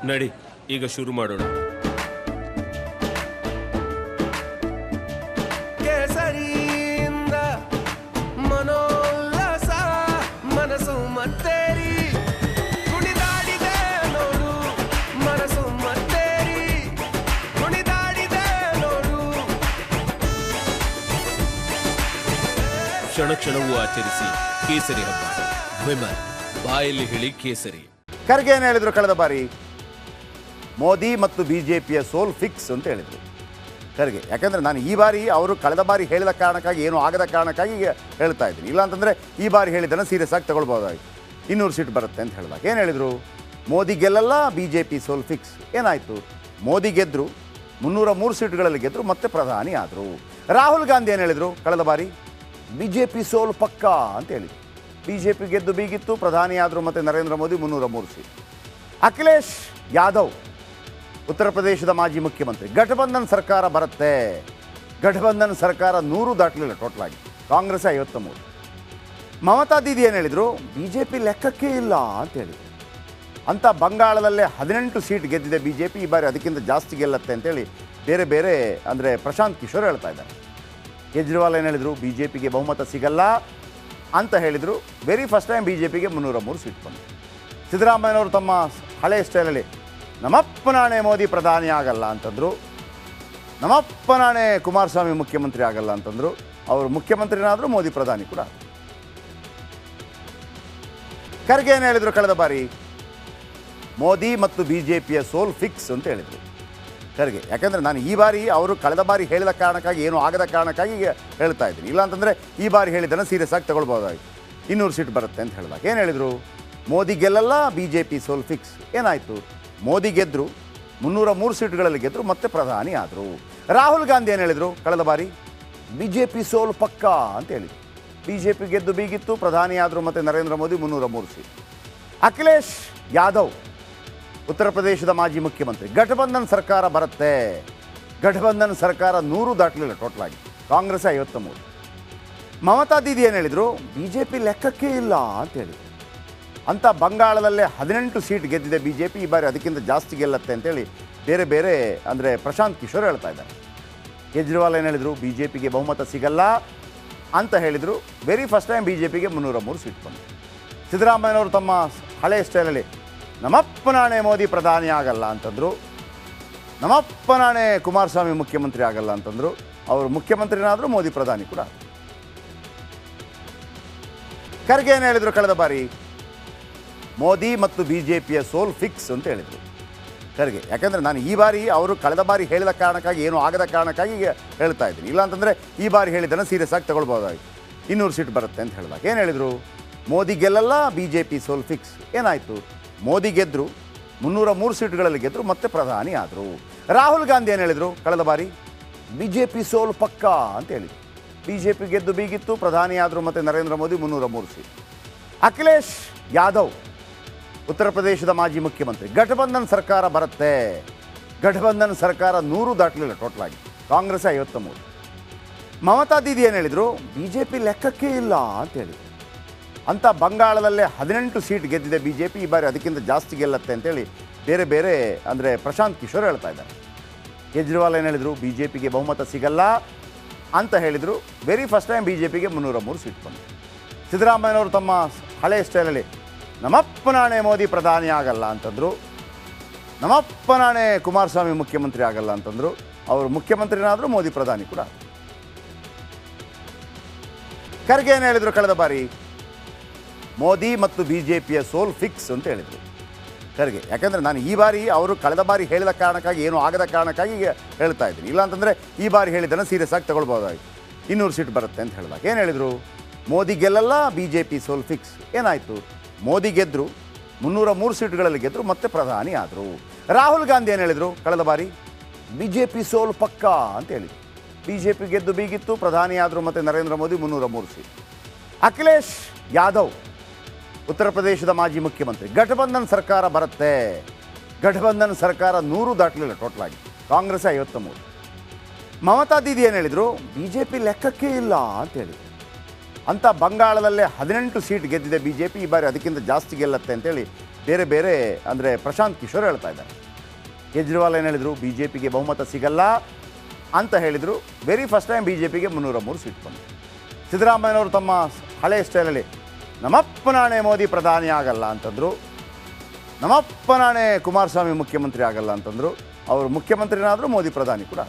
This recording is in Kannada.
ನಡಿ ಈಗ ಶುರು ಮಾಡೋಣ. ಕೇಸರಿಯಿಂದ ಮನೋಲ್ಲಾಸ ಮನಸ್ಸು ಮತ್ತೇರಿ ಕುಣಿದಾಡಿದೆ ನೋಡು, ಮನಸ್ಸು ಮತ್ತೇರಿ ಕುಣಿದಾಡಿದೆ ನೋಡು. ಕ್ಷಣ ಕ್ಷಣವೂ ಆಚರಿಸಿ ಕೇಸರಿ ಹಬ್ಬ. ವಿಮಲ್ ಬಾಯಲ್ಲಿ ಹೇಳಿ ಕೇಸರಿ. ಖರ್ಗೆ ಏನು ಹೇಳಿದ್ರು ಕಳೆದ ಬಾರಿ? ಮೋದಿ ಮತ್ತು ಬಿಜೆಪಿಯ ಸೋಲ್ ಫಿಕ್ಸ್ ಅಂತ ಹೇಳಿದರು ಖರ್ಗೆ. ಯಾಕಂದರೆ ನಾನು ಈ ಬಾರಿ ಅವರು ಕಳೆದ ಬಾರಿ ಹೇಳಿದ ಕಾರಣಕ್ಕಾಗಿ ಏನೂ ಆಗದ ಕಾರಣಕ್ಕಾಗಿ ಹೇಳ್ತಾ ಇದ್ದೀನಿ. ಇಲ್ಲಾಂತಂದರೆ ಈ ಬಾರಿ ಹೇಳಿದ್ದನ್ನು ಸೀರಿಯಸ್ ಆಗಿ ತಗೊಳ್ಬೋದಾಗಿತ್ತು. 200 ಸೀಟ್ ಬರುತ್ತೆ ಅಂತ ಹೇಳಿದಾಗ ಏನು ಹೇಳಿದರು? ಮೋದಿ ಗೆಲ್ಲಲ್ಲ, ಬಿ ಜೆ ಪಿ ಸೋಲ್ ಫಿಕ್ಸ್. ಏನಾಯಿತು? ಮೋದಿ ಗೆದ್ದರು, 303 ಸೀಟ್ಗಳಲ್ಲಿ ಗೆದ್ದರು, ಮತ್ತೆ ಪ್ರಧಾನಿ ಆದರು. ರಾಹುಲ್ ಗಾಂಧಿ ಏನು ಹೇಳಿದರು ಕಳೆದ ಬಾರಿ? ಬಿ ಜೆ ಪಿ ಸೋಲ್ ಪಕ್ಕಾ ಅಂತ ಹೇಳಿದರು. ಬಿ ಜೆ ಪಿ ಗೆದ್ದು ಬೀಗಿತ್ತು, ಪ್ರಧಾನಿ ಆದರು, ಮತ್ತು ನರೇಂದ್ರ ಮೋದಿ 303 ಸೀಟ್. ಅಖಿಲೇಶ್ ಯಾದವ್ ಉತ್ತರ ಪ್ರದೇಶದ ಮಾಜಿ ಮುಖ್ಯಮಂತ್ರಿ, ಘಟಬಂಧನ್ ಸರ್ಕಾರ ಬರುತ್ತೆ. ಘಟಬಂಧನ್ ಸರ್ಕಾರ 100 ದಾಟಲಿಲ್ಲ ಟೋಟಲಾಗಿ, ಕಾಂಗ್ರೆಸ್ 53. ಮಮತಾ ದೀದಿ ಏನು ಹೇಳಿದರು? ಬಿ ಜೆ ಪಿ ಲೆಕ್ಕಕ್ಕೆ ಇಲ್ಲ ಅಂತ ಹೇಳಿದರು. ಅಂತ ಬಂಗಾಳದಲ್ಲೇ 18 ಸೀಟ್ ಗೆದ್ದಿದೆ ಬಿ ಜೆ ಪಿ, ಈ ಬಾರಿ ಅದಕ್ಕಿಂತ ಜಾಸ್ತಿ ಗೆಲ್ಲತ್ತೆ ಅಂತೇಳಿ ಬೇರೆ ಬೇರೆ ಅಂದರೆ ಪ್ರಶಾಂತ್ ಕಿಶೋರ್ ಹೇಳ್ತಾ ಇದ್ದಾರೆ. ಕೇಜ್ರಿವಾಲ್ ಏನು ಹೇಳಿದರು? ಬಿ ಜೆ ಪಿಗೆ ಬಹುಮತ ಸಿಗಲ್ಲ ಅಂತ ಹೇಳಿದರು. Very first time B J ಪಿಗೆ 303 ಸೀಟ್ ಬಂತು. ಸಿದ್ದರಾಮಯ್ಯನವರು ತಮ್ಮ ಹಳೆಯ ಸ್ಟೈಲಲ್ಲಿ ನಮ್ಮಪ್ಪ ನಾಣೆ ಮೋದಿ ಪ್ರಧಾನಿ ಆಗಲ್ಲ ಅಂತಂದರು, ನಮ್ಮಪ್ಪ ನಾಣೆ ಕುಮಾರಸ್ವಾಮಿ ಮುಖ್ಯಮಂತ್ರಿ ಆಗಲ್ಲ ಅಂತಂದರು. ಅವರು ಮುಖ್ಯಮಂತ್ರಿನಾದರೂ ಮೋದಿ ಪ್ರಧಾನಿ ಕೂಡ. ಖರ್ಗೆ ಏನು ಹೇಳಿದರು ಕಳೆದ ಬಾರಿ? ಮೋದಿ ಮತ್ತು ಬಿ ಜೆ ಪಿಯ ಸೋಲ್ ಫಿಕ್ಸ್ ಅಂತ ಹೇಳಿದರು ಖರ್ಗೆ. ಯಾಕಂದರೆ ನಾನು ಈ ಬಾರಿ ಅವರು ಕಳೆದ ಬಾರಿ ಹೇಳಿದ ಕಾರಣಕ್ಕಾಗಿ ಏನೂ ಆಗದ ಕಾರಣಕ್ಕಾಗಿ ಹೇಳ್ತಾ ಇದ್ದೀನಿ. ಇಲ್ಲಾಂತಂದರೆ ಈ ಬಾರಿ ಹೇಳಿದ್ದನ್ನು ಸೀರಿಯಸ್ ಆಗಿ ತಗೊಳ್ಬೋದಾಗಿತ್ತು. 200 ಸೀಟ್ ಬರುತ್ತೆ ಅಂತ ಹೇಳಿದಾಗ ಏನು ಹೇಳಿದರು? ಮೋದಿ ಗೆಲ್ಲಲ್ಲ, ಬಿ ಜೆ ಪಿ ಸೋಲ್ ಫಿಕ್ಸ್. ಏನಾಯಿತು? ಮೋದಿ ಗೆದ್ದರು, 303 ಸೀಟ್ಗಳಲ್ಲಿ ಗೆದ್ದರು, ಮತ್ತೆ ಪ್ರಧಾನಿ ಆದರು. ರಾಹುಲ್ ಗಾಂಧಿ ಏನು ಹೇಳಿದರು ಕಳೆದ ಬಾರಿ? ಬಿ ಜೆ ಪಿ ಸೋಲ್ ಪಕ್ಕಾ ಅಂತ ಹೇಳಿದರು. ಬಿ ಜೆ ಪಿ ಗೆದ್ದು ಬೀಗಿತ್ತು, ಪ್ರಧಾನಿ ಆದರು, ಮತ್ತು ನರೇಂದ್ರ ಮೋದಿ 303 ಸೀಟ್. ಅಖಿಲೇಶ್ ಯಾದವ್ ಉತ್ತರ ಪ್ರದೇಶದ ಮಾಜಿ ಮುಖ್ಯಮಂತ್ರಿ, ಘಟಬಂಧನ್ ಸರ್ಕಾರ ಬರುತ್ತೆ. ಘಟಬಂಧನ್ ಸರ್ಕಾರ 100 ದಾಟಲಿಲ್ಲ ಟೋಟಲಾಗಿ, ಕಾಂಗ್ರೆಸ್ 53. ಮಮತಾ ದೀದಿ ಏನು ಹೇಳಿದರು? ಬಿ ಜೆ ಪಿ ಲೆಕ್ಕಕ್ಕೆ ಇಲ್ಲ ಅಂತ ಹೇಳಿದರು. ಅಂತ ಬಂಗಾಳದಲ್ಲೇ 18 ಸೀಟ್ ಗೆದ್ದಿದೆ ಬಿ ಜೆ ಪಿ, ಈ ಬಾರಿ ಅದಕ್ಕಿಂತ ಜಾಸ್ತಿ ಗೆಲ್ಲತ್ತೆ ಅಂತೇಳಿ ಬೇರೆ ಬೇರೆ ಅಂದರೆ ಪ್ರಶಾಂತ್ ಕಿಶೋರ್ ಹೇಳ್ತಾ ಇದ್ದಾರೆ. ಕೇಜ್ರಿವಾಲ್ ಏನು ಹೇಳಿದರು? ಬಿ ಜೆ ಪಿಗೆ ಬಹುಮತ ಸಿಗಲ್ಲ ಅಂತ ಹೇಳಿದರು. Very first time B J ಪಿಗೆ 303 ಸೀಟ್ ಬಂತು. ಸಿದ್ದರಾಮಯ್ಯನವರು ತಮ್ಮ ಹಳೆಯ ಸ್ಟೈಲಲ್ಲಿ ನಮ್ಮಪ್ಪ ನಾಣೆ ಮೋದಿ ಪ್ರಧಾನಿ ಆಗಲ್ಲ ಅಂತಂದರು, ನಮ್ಮಪ್ಪ ನಾಣೆ ಕುಮಾರಸ್ವಾಮಿ ಮುಖ್ಯಮಂತ್ರಿ ಆಗಲ್ಲ ಅಂತಂದರು. ಅವರು ಮುಖ್ಯಮಂತ್ರಿನಾದರೂ ಮೋದಿ ಪ್ರಧಾನಿ ಕೂಡ. ಖರ್ಗೆ ಏನು ಹೇಳಿದರು ಕಳೆದ ಬಾರಿ? ಮೋದಿ ಮತ್ತು ಬಿ ಜೆ ಪಿಯ ಸೋಲ್ ಫಿಕ್ಸ್ ಅಂತ ಹೇಳಿದರು ಖರ್ಗೆ. ಯಾಕಂದರೆ ನಾನು ಈ ಬಾರಿ ಅವರು ಕಳೆದ ಬಾರಿ ಹೇಳಿದ ಕಾರಣಕ್ಕಾಗಿ ಏನೂ ಆಗದ ಕಾರಣಕ್ಕಾಗಿ ಹೇಳ್ತಾ ಇದ್ದೀನಿ. ಇಲ್ಲಾಂತಂದರೆ ಈ ಬಾರಿ ಹೇಳಿದ್ದನ್ನು ಸೀರಿಯಸ್ ಆಗಿ ತಗೊಳ್ಬೋದಾಗಿತ್ತು. 200 ಸೀಟ್ ಬರುತ್ತೆ ಅಂತ ಹೇಳಿದಾಗ ಏನು ಹೇಳಿದರು? ಮೋದಿ ಗೆಲ್ಲಲ್ಲ, ಬಿ ಜೆ ಪಿ ಸೋಲ್ ಫಿಕ್ಸ್. ಏನಾಯಿತು? ಮೋದಿ ಗೆದ್ದರು, 303 ಸೀಟ್ಗಳಲ್ಲಿ ಗೆದ್ದರು, ಮತ್ತೆ ಪ್ರಧಾನಿ ಆದರು. ರಾಹುಲ್ ಗಾಂಧಿ ಏನು ಹೇಳಿದರು ಕಳೆದ ಬಾರಿ? ಬಿ ಜೆ ಪಿ ಸೋಲ್ ಪಕ್ಕಾ ಅಂತ ಹೇಳಿದರು. ಬಿ ಜೆ ಪಿ ಗೆದ್ದು ಬೀಗಿತ್ತು, ಪ್ರಧಾನಿ ಆದರು, ಮತ್ತು ನರೇಂದ್ರ ಮೋದಿ 303 ಸೀಟ್. ಅಖಿಲೇಶ್ ಯಾದವ್ ಉತ್ತರ ಪ್ರದೇಶದ ಮಾಜಿ ಮುಖ್ಯಮಂತ್ರಿ, ಘಟಬಂಧನ್ ಸರ್ಕಾರ ಬರುತ್ತೆ. ಘಟಬಂಧನ್ ಸರ್ಕಾರ 100 ದಾಟಲಿಲ್ಲ ಟೋಟಲಾಗಿ, ಕಾಂಗ್ರೆಸ್ 53. ಮಮತಾ ದೀದಿ ಏನು ಹೇಳಿದರು? ಬಿ ಜೆ ಪಿ ಲೆಕ್ಕಕ್ಕೆ ಇಲ್ಲ ಅಂತ ಹೇಳಿದರು. ಅಂತ ಬಂಗಾಳದಲ್ಲೇ 18 ಸೀಟ್ ಗೆದ್ದಿದೆ ಬಿ ಜೆ ಪಿ, ಈ ಬಾರಿ ಅದಕ್ಕಿಂತ ಜಾಸ್ತಿ ಗೆಲ್ಲತ್ತೆ ಅಂತೇಳಿ ಬೇರೆ ಬೇರೆ ಅಂದರೆ ಪ್ರಶಾಂತ್ ಕಿಶೋರ್ ಹೇಳ್ತಾ ಇದ್ದಾರೆ. ಕೇಜ್ರಿವಾಲ್ ಏನು ಹೇಳಿದರು? ಬಿ ಜೆ ಪಿಗೆ ಬಹುಮತ ಸಿಗಲ್ಲ ಅಂತ ಹೇಳಿದರು. Very first time B J ಪಿಗೆ 303 ಸೀಟ್ ಬಂತು. ಸಿದ್ದರಾಮಯ್ಯನವರು ತಮ್ಮ ಹಳೆಯ ಸ್ಟೈಲಲ್ಲಿ ನಮ್ಮಪ್ಪ ನಾಣೆ ಮೋದಿ ಪ್ರಧಾನಿ ಆಗಲ್ಲ ಅಂತಂದರು, ನಮ್ಮಪ್ಪ ನಾಣೆ ಕುಮಾರಸ್ವಾಮಿ ಮುಖ್ಯಮಂತ್ರಿ ಆಗಲ್ಲ ಅಂತಂದರು. ಅವರು ಮುಖ್ಯಮಂತ್ರಿನಾದರೂ ಮೋದಿ ಪ್ರಧಾನಿ ಕೂಡ. ಖರ್ಗೆ ಏನು ಹೇಳಿದರು ಕಳೆದ ಬಾರಿ? ಮೋದಿ ಮತ್ತು ಬಿ ಜೆ ಪಿಯ ಸೋಲ್ ಫಿಕ್ಸ್ ಅಂತ ಹೇಳಿದರು ಖರ್ಗೆ. ಯಾಕಂದರೆ ನಾನು ಈ ಬಾರಿ ಅವರು ಕಳೆದ ಬಾರಿ ಹೇಳಿದ ಕಾರಣಕ್ಕಾಗಿ ಏನೂ ಆಗದ ಕಾರಣಕ್ಕಾಗಿ ಹೇಳ್ತಾ ಇದ್ದೀನಿ. ಇಲ್ಲಾಂತಂದರೆ ಈ ಬಾರಿ ಹೇಳಿದ್ದನ್ನು ಸೀರಿಯಸ್ ಆಗಿ ತಗೊಳ್ಬೋದಾಗಿತ್ತು. 200 ಸೀಟ್ ಬರುತ್ತೆ ಅಂತ ಹೇಳಿದಾಗ ಏನು ಹೇಳಿದರು? ಮೋದಿ ಗೆಲ್ಲಲ್ಲ, ಬಿ ಜೆ ಪಿ ಸೋಲ್ ಫಿಕ್ಸ್. ಏನಾಯಿತು? ಮೋದಿ ಗೆದ್ದರು, 303 ಸೀಟ್ಗಳಲ್ಲಿ ಗೆದ್ದರು, ಮತ್ತೆ ಪ್ರಧಾನಿ ಆದರು. ರಾಹುಲ್ ಗಾಂಧಿ ಏನು ಹೇಳಿದರು ಕಳೆದ ಬಾರಿ? ಬಿ ಜೆ ಪಿ ಸೋಲ್ ಪಕ್ಕಾ ಅಂತ ಹೇಳಿದರು. ಬಿ ಜೆ ಪಿ ಗೆದ್ದು ಬೀಗಿತ್ತು, ಪ್ರಧಾನಿ ಆದರು, ಮತ್ತು ನರೇಂದ್ರ ಮೋದಿ 303 ಸೀಟ್. ಅಖಿಲೇಶ್ ಯಾದವ್ ಉತ್ತರ ಪ್ರದೇಶದ ಮಾಜಿ ಮುಖ್ಯಮಂತ್ರಿ, ಘಟಬಂಧನ್ ಸರ್ಕಾರ ಬರುತ್ತೆ. ಘಟಬಂಧನ್ ಸರ್ಕಾರ 100 ದಾಟಲಿಲ್ಲ ಟೋಟಲಾಗಿ, ಕಾಂಗ್ರೆಸ್ 53. ಮಮತಾ ದೀದಿ ಏನು ಹೇಳಿದರು? ಬಿ ಜೆ ಪಿ ಲೆಕ್ಕಕ್ಕೆ ಇಲ್ಲ ಅಂತ ಹೇಳಿದರು. ಅಂತ ಬಂಗಾಳದಲ್ಲೇ 18 ಸೀಟ್ ಗೆದ್ದಿದೆ ಬಿ ಜೆ ಪಿ, ಈ ಬಾರಿ ಅದಕ್ಕಿಂತ ಜಾಸ್ತಿ ಗೆಲ್ಲತ್ತೆ ಅಂತೇಳಿ ಬೇರೆ ಬೇರೆ ಅಂದರೆ ಪ್ರಶಾಂತ್ ಕಿಶೋರ್ ಹೇಳ್ತಾ ಇದ್ದಾರೆ. ಕೇಜ್ರಿವಾಲ್ ಏನು ಹೇಳಿದರು, ಬಿ ಜೆ ಪಿಗೆ ಬಹುಮತ ಸಿಗಲ್ಲ ಅಂತ ಹೇಳಿದರು. Very first time B J ಪಿಗೆ 303 ಸೀಟ್ ಬಂತು. ಸಿದ್ದರಾಮಯ್ಯನವರು ತಮ್ಮ ಹಳೆಯ ಸ್ಟೈಲಲ್ಲಿ ನಮ್ಮಪ್ಪ ನಾಣೆ ಮೋದಿ ಪ್ರಧಾನಿ ಆಗಲ್ಲ ಅಂತಂದರು, ನಮ್ಮಪ್ಪ ನಾಣೆ ಕುಮಾರಸ್ವಾಮಿ ಮುಖ್ಯಮಂತ್ರಿ ಆಗಲ್ಲ ಅಂತಂದರು. ಅವರು ಮುಖ್ಯಮಂತ್ರಿನಾದರೂ ಮೋದಿ ಪ್ರಧಾನಿ ಕೂಡ.